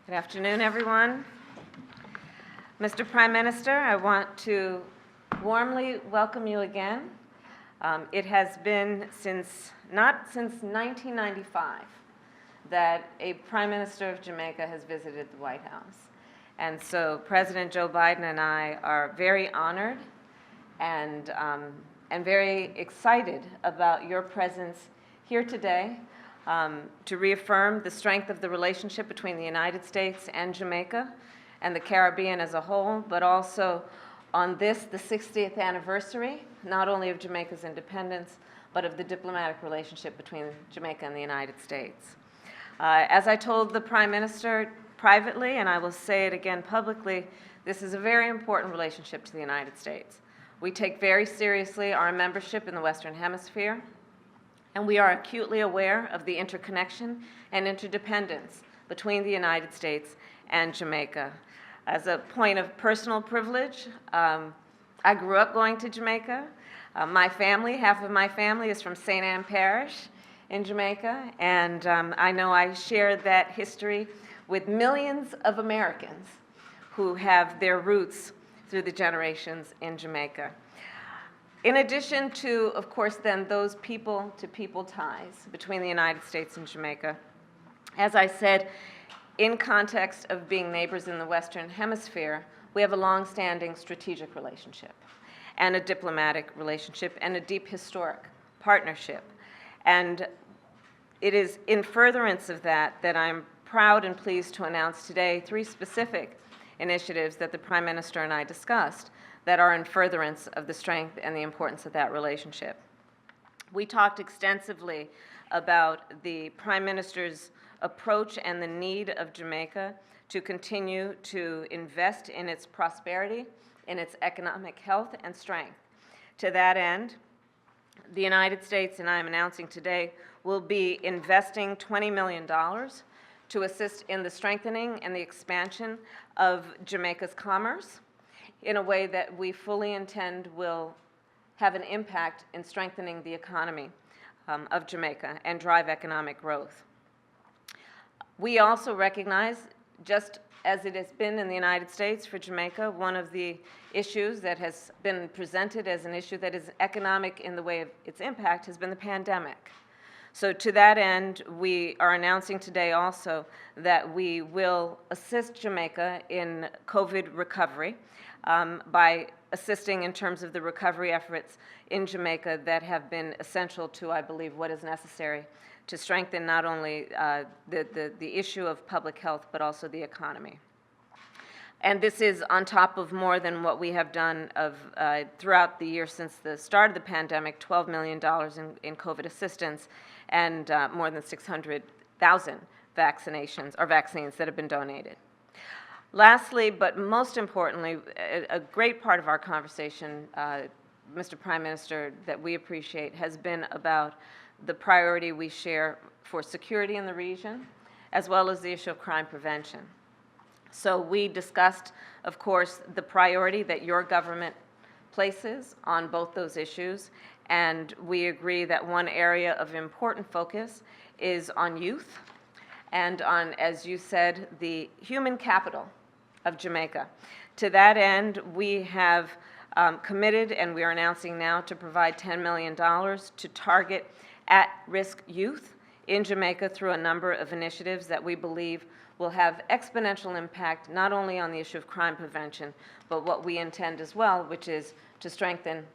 Good afternoon, everyone. Mr. Prime Minister, I want to warmly welcome you again. It has been not since 1995 that a Prime Minister of Jamaica has visited the White House. And so President Joe Biden and I are very honored and very excited about your presence here today to reaffirm the strength of the relationship between the United States and Jamaica and the Caribbean as a whole, but also on this, the 60th anniversary, not only of Jamaica's independence, but of the diplomatic relationship between Jamaica and the United States. As I told the Prime Minister privately, and I will say it again publicly, this is a very important relationship to the United States. We take very seriously our membership in the Western Hemisphere, and we are acutely aware of the interconnection and interdependence between the United States and Jamaica. As a point of personal privilege, I grew up going to Jamaica. My family, half of my family, is from St. Ann Parish in Jamaica, and I know I share that history with millions of Americans who have their roots through the generations in Jamaica. In addition to, of course, then those people-to-people ties between the United States and Jamaica, as I said, in context of being neighbors in the Western Hemisphere, we have a long-standing strategic relationship and a diplomatic relationship and a deep historic partnership. And it is in furtherance of that that I'm proud and pleased to announce today 3 specific initiatives that the Prime Minister and I discussed that are in furtherance of the strength and the importance of that relationship. We talked extensively about the Prime Minister's approach and the need of Jamaica to continue to invest in its prosperity, in its economic health and strength. To that end, the United States, and I'm announcing today, will be investing $20 million to assist in the strengthening and the expansion of Jamaica's commerce in a way that we fully intend will have an impact in strengthening the economy of Jamaica and drive economic growth. We also recognize, just as it has been in the United States for Jamaica, one of the issues that has been presented as an issue that is economic in the way of its impact has been the pandemic. So to that end, we are announcing today also that we will assist Jamaica in COVID recovery by assisting in terms of the recovery efforts in Jamaica that have been essential to, I believe, what is necessary to strengthen not only the issue of public health, but also the economy. And this is on top of more than what we have done throughout the year since the start of the pandemic, $12 million in COVID assistance, and more than 600,000 vaccinations or vaccines that have been donated. Lastly, but most importantly, a great part of our conversation, Mr. Prime Minister, that we appreciate has been about the priority we share for security in the region, as well as the issue of crime prevention. So we discussed, of course, the priority that your government places on both those issues, and we agree that one area of important focus is on youth and on, as you said, the human capital of Jamaica. To that end, we have committed, and we are announcing now, to provide $10 million to target at-risk youth in Jamaica through a number of initiatives that we believe will have exponential impact not only on the issue of crime prevention, but what we intend as well, which is to strengthen,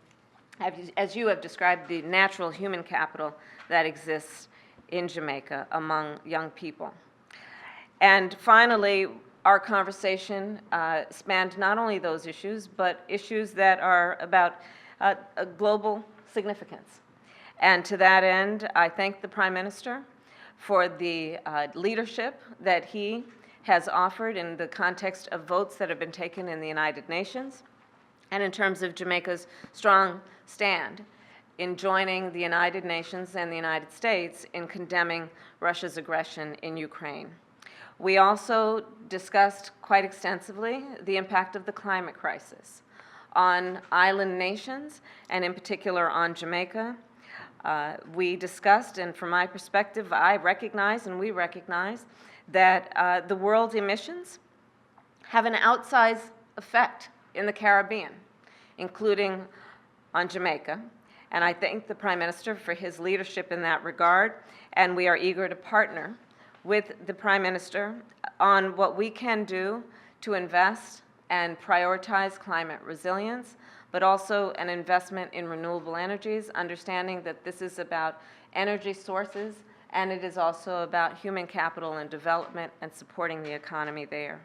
as you have described, the natural human capital that exists in Jamaica among young people. And finally, our conversation spanned not only those issues, but issues that are about a global significance. And to that end, I thank the Prime Minister for the leadership that he has offered in the context of votes that have been taken in the United Nations, and in terms of Jamaica's strong stand in joining the United Nations and the United States in condemning Russia's aggression in Ukraine. We also discussed quite extensively the impact of the climate crisis on island nations, and in particular on Jamaica. We discussed, and from my perspective, I recognize and we recognize that the world's emissions have an outsized effect in the Caribbean, including on Jamaica. And I thank the Prime Minister for his leadership in that regard, and we are eager to partner with the Prime Minister on what we can do to invest and prioritize climate resilience, but also an investment in renewable energies, understanding that this is about energy sources, and it is also about human capital and development and supporting the economy there.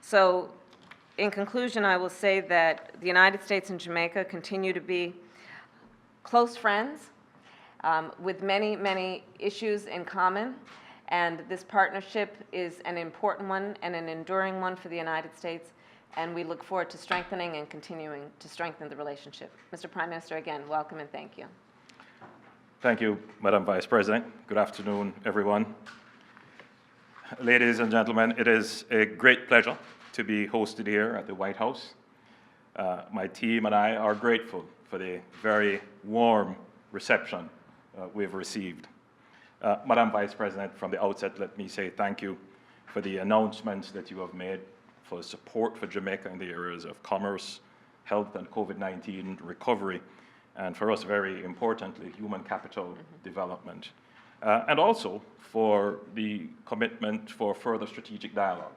So, in conclusion, I will say that the United States and Jamaica continue to be close friends with many, many issues in common, and this partnership is an important one and an enduring one for the United States, and we look forward to strengthening and continuing to strengthen the relationship. Mr. Prime Minister, again, welcome and thank you. Thank you, Madam Vice President. Good afternoon, everyone. Ladies and gentlemen, it is a great pleasure to be hosted here at the White House. My team and I are grateful for the very warm reception we've received. Madam Vice President, from the outset, let me say thank you for the announcements that you have made for support for Jamaica in the areas of commerce, health, and COVID-19 recovery, and for us, very importantly, human capital development, and also for the commitment for further strategic dialogue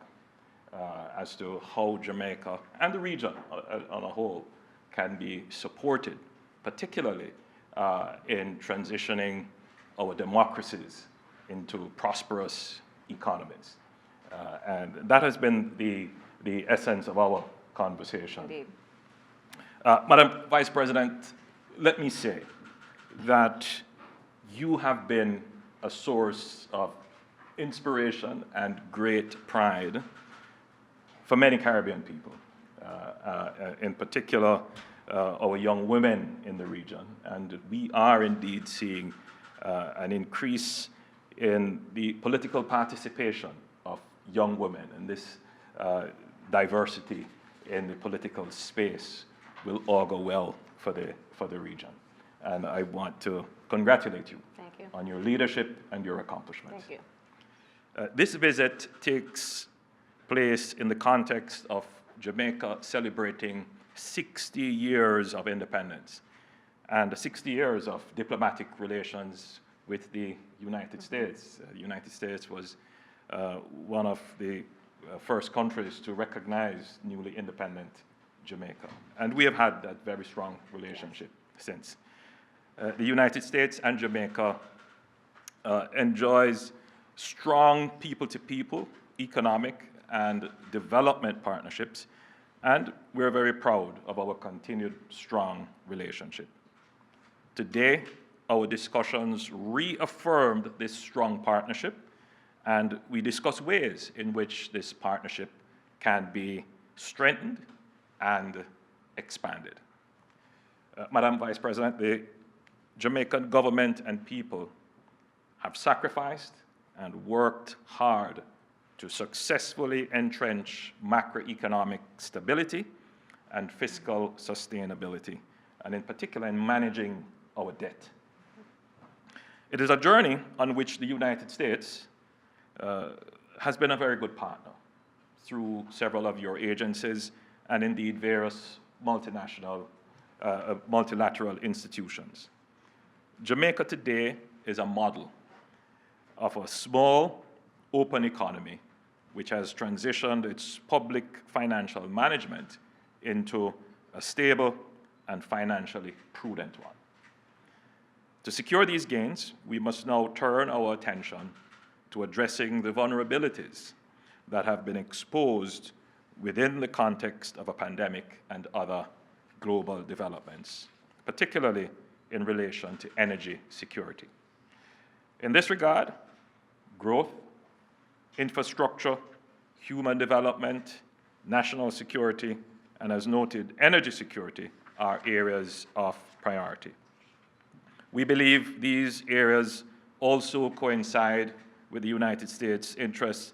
as to how Jamaica and the region on a whole can be supported, particularly in transitioning our democracies into prosperous economies. And that has been the essence of our conversation. Indeed. Madam Vice President, let me say that you have been a source of inspiration and great pride for many Caribbean people, in particular our young women in the region. And we are indeed seeing an increase in the political participation of young women, and this diversity in the political space will augur well for the region. And I want to congratulate you, on your leadership and your accomplishments. Thank you. This visit takes place in the context of Jamaica celebrating 60 years of independence and 60 years of diplomatic relations with the United States. The United States was one of the first countries to recognize newly independent Jamaica. And we have had that very strong relationship since. The United States and Jamaica enjoys strong people-to-people economic and development partnerships, and we're very proud of our continued strong relationship. Today, our discussions reaffirmed this strong partnership, and we discuss ways in which this partnership can be strengthened and expanded. Madam Vice President, the Jamaican government and people have sacrificed and worked hard to successfully entrench macroeconomic stability and fiscal sustainability, and in particular in managing our debt. It is a journey on which the United States has been a very good partner through several of your agencies and indeed various multinational, multilateral institutions. Jamaica today is a model of a small, open economy which has transitioned its public financial management into a stable and financially prudent one. To secure these gains, we must now turn our attention to addressing the vulnerabilities that have been exposed within the context of a pandemic and other global developments, particularly in relation to energy security. In this regard, growth, infrastructure, human development, national security, and as noted, energy security are areas of priority. We believe these areas also coincide with the United States' interests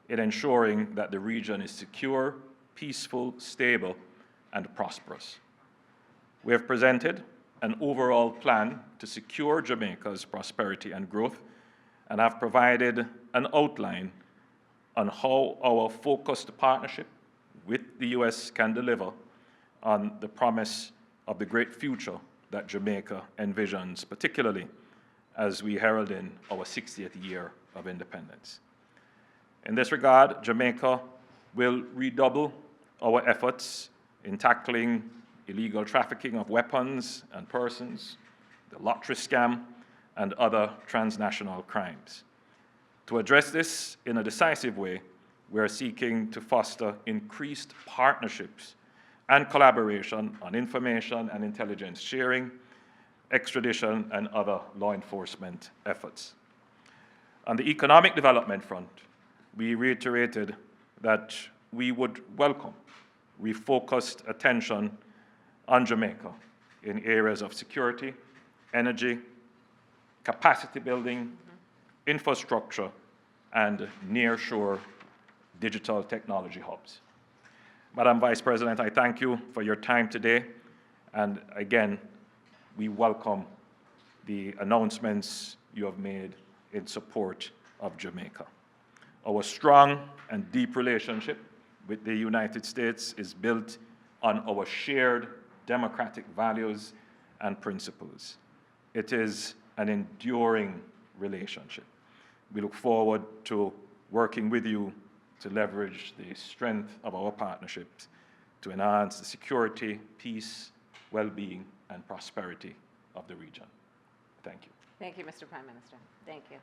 in ensuring that the region is secure, peaceful, stable, and prosperous. We have presented an overall plan to secure Jamaica's prosperity and growth, and have provided an outline on how our focused partnership with the U.S. can deliver on the promise of the great future that Jamaica envisions, particularly as we herald in our 60th year of independence. In this regard, Jamaica will redouble our efforts in tackling illegal trafficking of weapons and persons, the lottery scam, and other transnational crimes. To address this in a decisive way, we are seeking to foster increased partnerships and collaboration on information and intelligence sharing, extradition, and other law enforcement efforts. On the economic development front, we reiterated that we would welcome refocused attention on Jamaica in areas of security, energy, capacity building, infrastructure, and nearshore digital technology hubs. Madam Vice President, I thank you for your time today, and again, we welcome the announcements you have made in support of Jamaica. Our strong and deep relationship with the United States is built on our shared democratic values and principles. It is an enduring relationship. We look forward to working with you to leverage the strength of our partnerships to enhance the security, peace, well-being, and prosperity of the region. Thank you. Thank you, Mr. Prime Minister. Thank you.